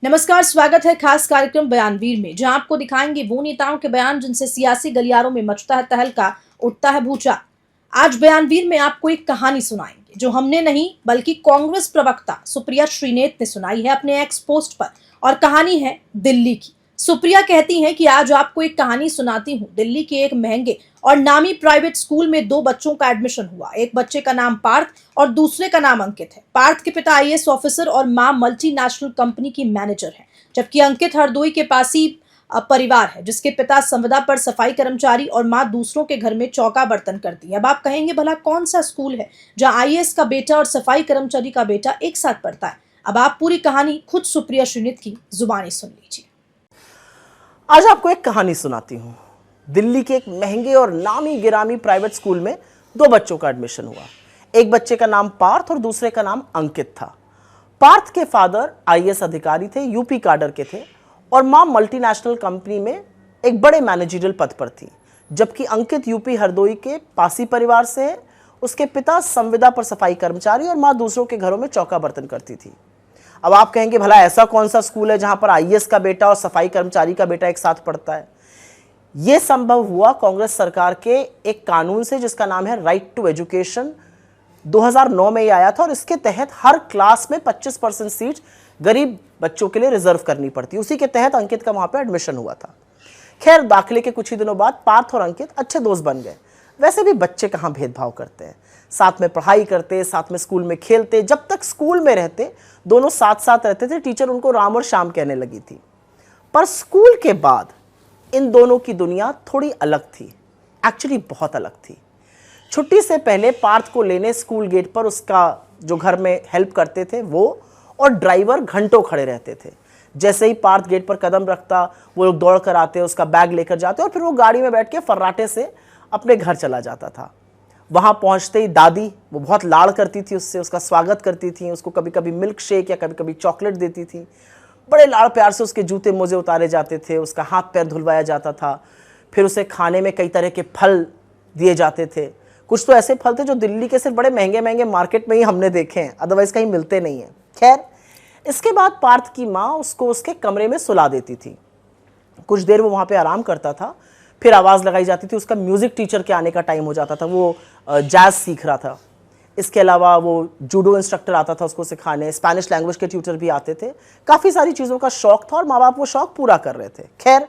नमस्कार, स्वागत है खास कार्यक्रम बयानवीर में, जहां आपको दिखाएंगे वो नेताओं के बयान जिनसे सियासी गलियारों में मचता है तहलका, उठता है भूचाल। आज बयानवीर में आपको एक कहानी सुनाएंगे जो हमने नहीं बल्कि कांग्रेस प्रवक्ता सुप्रिया श्रीनेत ने सुनाई है अपने एक्स पोस्ट पर। और कहानी है दिल्ली की। सुप्रिया कहती हैं कि आज आपको एक कहानी सुनाती हूँ। दिल्ली के एक महंगे और नामी प्राइवेट स्कूल में दो बच्चों का एडमिशन हुआ। एक बच्चे का नाम पार्थ और दूसरे का नाम अंकित है। पार्थ के पिता आईएएस ऑफिसर और मां मल्टीनेशनल कंपनी की मैनेजर है, जबकि अंकित हरदोई के पासी परिवार है, जिसके पिता संविदा पर सफाई कर्मचारी और मां दूसरों के घर में चौका बर्तन करती है। अब आप कहेंगे भला कौन सा स्कूल है जहां आईएएस का बेटा और सफाई कर्मचारी का बेटा एक साथ पढ़ता है। अब आप पूरी कहानी खुद सुप्रिया श्रीनेत की जुबानी सुन लीजिए। आज आपको एक कहानी सुनाती हूँ। दिल्ली के एक महंगे और नामी गिरामी प्राइवेट स्कूल में दो बच्चों का एडमिशन हुआ। एक बच्चे का नाम पार्थ और दूसरे का नाम अंकित था। पार्थ के फादर आईएएस अधिकारी थे, यूपी काडर के थे, और मां मल्टीनेशनल कंपनी में एक बड़े मैनेजरियल पद पर थी। जबकि अंकित यूपी हरदोई के पासी परिवार से है। उसके पिता संविदा पर सफाई कर्मचारी और मां दूसरों के घरों में चौका बर्तन करती थी। अब आप कहेंगे भला ऐसा कौन सा स्कूल है जहां पर आईएएस का बेटा और सफाई कर्मचारी का बेटा एक साथ पढ़ता है। यह संभव हुआ कांग्रेस सरकार के एक कानून से, जिसका नाम है राइट टू एजुकेशन। 2009 में यह आया था और इसके तहत हर क्लास में 25% सीट गरीब बच्चों के लिए रिजर्व करनी पड़ती। उसी के तहत अंकित का वहां पर एडमिशन हुआ था। खैर, दाखिले के कुछ ही दिनों बाद पार्थ और अंकित अच्छे दोस्त बन गए। वैसे भी बच्चे कहाँ भेदभाव करते हैं, साथ में पढ़ाई करते, साथ में स्कूल में खेलते। जब तक स्कूल में रहते दोनों साथ साथ रहते थे। टीचर उनको राम और श्याम कहने लगी थी। पर स्कूल के बाद इन दोनों की दुनिया थोड़ी अलग थी, एक्चुअली बहुत अलग थी। छुट्टी से पहले पार्थ को लेने स्कूल गेट पर उसका जो घर में हेल्प करते थे वो और ड्राइवर घंटों खड़े रहते थे। जैसे ही पार्थ गेट पर कदम रखता, वो लोग दौड़ कर आते, उसका बैग लेकर जाते और फिर वो गाड़ी में बैठ के फर्राटे से अपने घर चला जाता था। वहां पहुंचते ही दादी, वो बहुत लाड़ करती थी उससे, उसका स्वागत करती थी, उसको कभी कभी मिल्क शेक या कभी कभी चॉकलेट देती थी। बड़े लाड़ प्यार से उसके जूते मोजे उतारे जाते थे, उसका हाथ पैर धुलवाया जाता था। फिर उसे खाने में कई तरह के फल दिए जाते थे। कुछ तो ऐसे फल थे जो दिल्ली के सिर्फ बड़े महंगे महंगे मार्केट में ही हमने देखे हैं, अदरवाइज कहीं मिलते नहीं हैं। खैर, इसके बाद पार्थ की माँ उसको उसके कमरे में सुला देती थी। कुछ देर वो वहाँ पे आराम करता था, फिर आवाज़ लगाई जाती थी। उसका म्यूज़िक टीचर के आने का टाइम हो जाता था, वो जैज़ सीख रहा था। इसके अलावा वो जूडो इंस्ट्रक्टर आता था उसको सिखाने, स्पेनिश लैंग्वेज के ट्यूटर भी आते थे। काफ़ी सारी चीज़ों का शौक था और माँ बाप वो शौक पूरा कर रहे थे। खैर,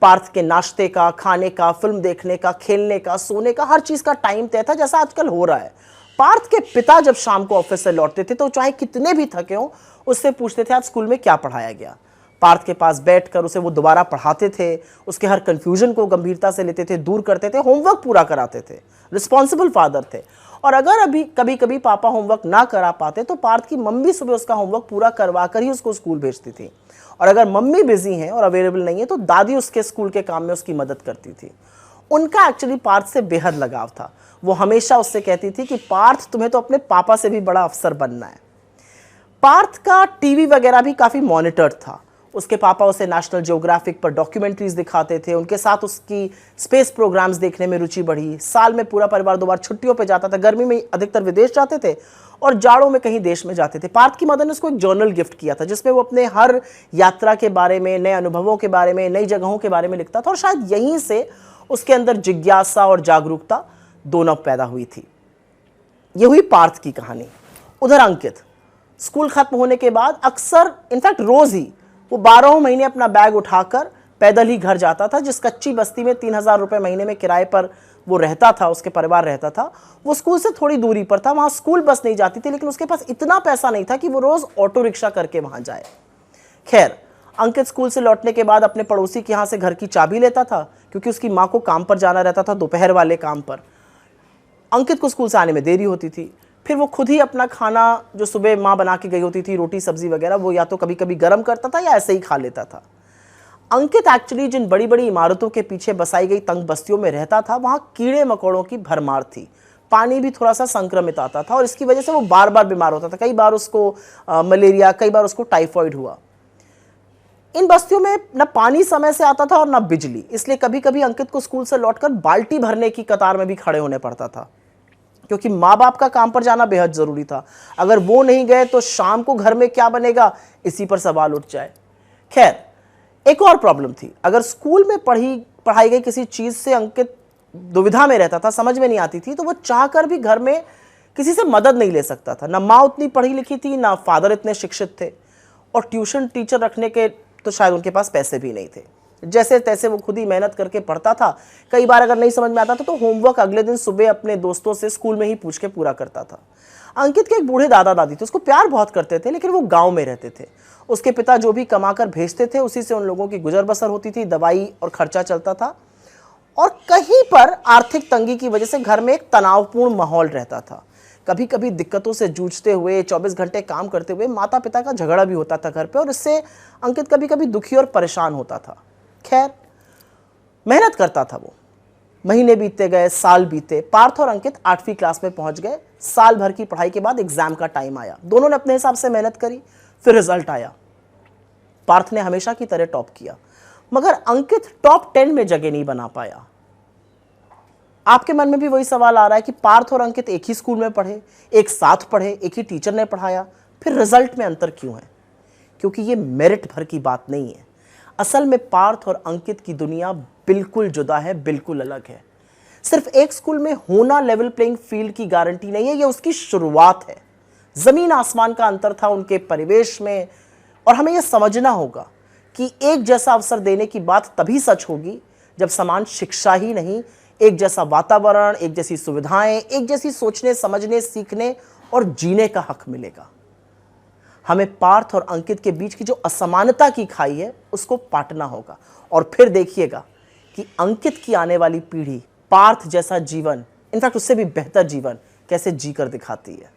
पार्थ के नाश्ते का, खाने का, फिल्म देखने का, खेलने का, सोने का, हर चीज़ का टाइम तय था, जैसा आजकल हो रहा है। पार्थ के पिता जब शाम को ऑफिस से लौटते थे तो चाहे कितने भी थके हों, उससे पूछते थे आज स्कूल में क्या पढ़ाया गया। पार्थ के पास बैठकर उसे वो दोबारा पढ़ाते थे, उसके हर कंफ्यूजन को गंभीरता से लेते थे, दूर करते थे, होमवर्क पूरा कराते थे। रिस्पॉन्सिबल फादर थे। और अगर अभी कभी कभी पापा होमवर्क ना करा पाते तो पार्थ की मम्मी सुबह उसका होमवर्क पूरा करवा कर ही उसको स्कूल भेजती थी। और अगर मम्मी बिजी हैं और अवेलेबल नहीं है तो दादी उसके स्कूल के काम में उसकी मदद करती थी। उनका एक्चुअली पार्थ से बेहद लगाव था। वो हमेशा उससे कहती थी कि पार्थ, तुम्हें तो अपने पापा से भी बड़ा अफसर बनना है। पार्थ का टीवी वगैरह भी काफ़ी मॉनिटर्ड था। उसके पापा उसे नेशनल ज्योग्राफिक पर डॉक्यूमेंट्रीज दिखाते थे। उनके साथ उसकी स्पेस प्रोग्राम्स देखने में रुचि बढ़ी। साल में पूरा परिवार 2 बार छुट्टियों पे जाता था। गर्मी में अधिकतर विदेश जाते थे और जाड़ों में कहीं देश में जाते थे। पार्थ की मदर ने उसको एक जर्नल गिफ्ट किया था, जिसमें वो अपने हर यात्रा के बारे में, नए अनुभवों के बारे में, नई जगहों के बारे में लिखता था। और शायद यहीं से उसके अंदर जिज्ञासा और जागरूकता दोनों पैदा हुई थी। ये हुई पार्थ की कहानी। उधर अंकित स्कूल खत्म होने के बाद अक्सर, इनफैक्ट रोज ही, वो 12 महीने अपना बैग उठाकर पैदल ही घर जाता था। जिस कच्ची बस्ती में 3000 रुपये महीने में किराए पर वो रहता था, उसके परिवार रहता था, वो स्कूल से थोड़ी दूरी पर था। वहाँ स्कूल बस नहीं जाती थी, लेकिन उसके पास इतना पैसा नहीं था कि वो रोज ऑटो रिक्शा करके वहाँ जाए। खैर, अंकित स्कूल से लौटने के बाद अपने पड़ोसी के यहाँ से घर की चाबी लेता था, क्योंकि उसकी माँ को काम पर जाना रहता था, दोपहर वाले काम पर। अंकित को स्कूल से आने में देरी होती थी। फिर वो खुद ही अपना खाना, जो सुबह माँ बना के गई होती थी, रोटी सब्जी वगैरह, वो या तो कभी कभी गर्म करता था या ऐसे ही खा लेता था। अंकित एक्चुअली जिन बड़ी बड़ी इमारतों के पीछे बसाई गई तंग बस्तियों में रहता था, वहाँ कीड़े मकोड़ों की भरमार थी। पानी भी थोड़ा सा संक्रमित आता था और इसकी वजह से वो बार बार बीमार होता था। कई बार उसको मलेरिया, कई बार उसको टाइफॉइड हुआ। इन बस्तियों में न पानी समय से आता था और न बिजली, इसलिए कभी कभी अंकित को स्कूल से लौटकर बाल्टी भरने की कतार में भी खड़े होने पड़ता था। क्योंकि माँ बाप का काम पर जाना बेहद जरूरी था। अगर वो नहीं गए तो शाम को घर में क्या बनेगा, इसी पर सवाल उठ जाए। खैर, एक और प्रॉब्लम थी। अगर स्कूल में पढ़ाई गई किसी चीज से अंकित दुविधा में रहता था, समझ में नहीं आती थी, तो वो चाहकर भी घर में किसी से मदद नहीं ले सकता था। ना माँ उतनी पढ़ी लिखी थी, ना फादर इतने शिक्षित थे, और ट्यूशन टीचर रखने के तो शायद उनके पास पैसे भी नहीं थे। जैसे तैसे वो खुद ही मेहनत करके पढ़ता था। कई बार अगर नहीं समझ में आता था तो होमवर्क अगले दिन सुबह अपने दोस्तों से स्कूल में ही पूछ के पूरा करता था। अंकित के एक बूढ़े दादा दादी थे, उसको प्यार बहुत करते थे, लेकिन वो गांव में रहते थे। उसके पिता जो भी कमाकर भेजते थे उसी से उन लोगों की गुजर बसर होती थी, दवाई और खर्चा चलता था। और कहीं पर आर्थिक तंगी की वजह से घर में एक तनावपूर्ण माहौल रहता था। कभी कभी दिक्कतों से जूझते हुए 24 घंटे काम करते हुए माता पिता का झगड़ा भी होता था घर पे, और इससे अंकित कभी कभी दुखी और परेशान होता था। खैर, मेहनत करता था वो। महीने बीतते गए, साल बीते। पार्थ और अंकित 8वीं क्लास में पहुंच गए। साल भर की पढ़ाई के बाद एग्जाम का टाइम आया। दोनों ने अपने हिसाब से मेहनत करी, फिर रिजल्ट आया। पार्थ ने हमेशा की तरह टॉप किया, मगर अंकित टॉप 10 में जगह नहीं बना पाया। आपके मन में भी वही सवाल आ रहा है कि पार्थ और अंकित एक ही स्कूल में पढ़े, एक साथ पढ़े, एक ही टीचर ने पढ़ाया, फिर रिजल्ट में अंतर क्यों है? क्योंकि ये मेरिट भर की बात नहीं है। असल में पार्थ और अंकित की दुनिया बिल्कुल जुदा है, बिल्कुल अलग है। सिर्फ एक स्कूल में होना लेवल प्लेइंग फील्ड की गारंटी नहीं है, ये उसकी शुरुआत है। जमीन आसमान का अंतर था उनके परिवेश में, और हमें यह समझना होगा कि एक जैसा अवसर देने की बात तभी सच होगी जब समान शिक्षा ही नहीं, एक जैसा वातावरण, एक जैसी सुविधाएं, एक जैसी सोचने, समझने, सीखने और जीने का हक मिलेगा। हमें पार्थ और अंकित के बीच की जो असमानता की खाई है उसको पाटना होगा, और फिर देखिएगा कि अंकित की आने वाली पीढ़ी पार्थ जैसा जीवन, इनफैक्ट उससे भी बेहतर जीवन कैसे जीकर दिखाती है।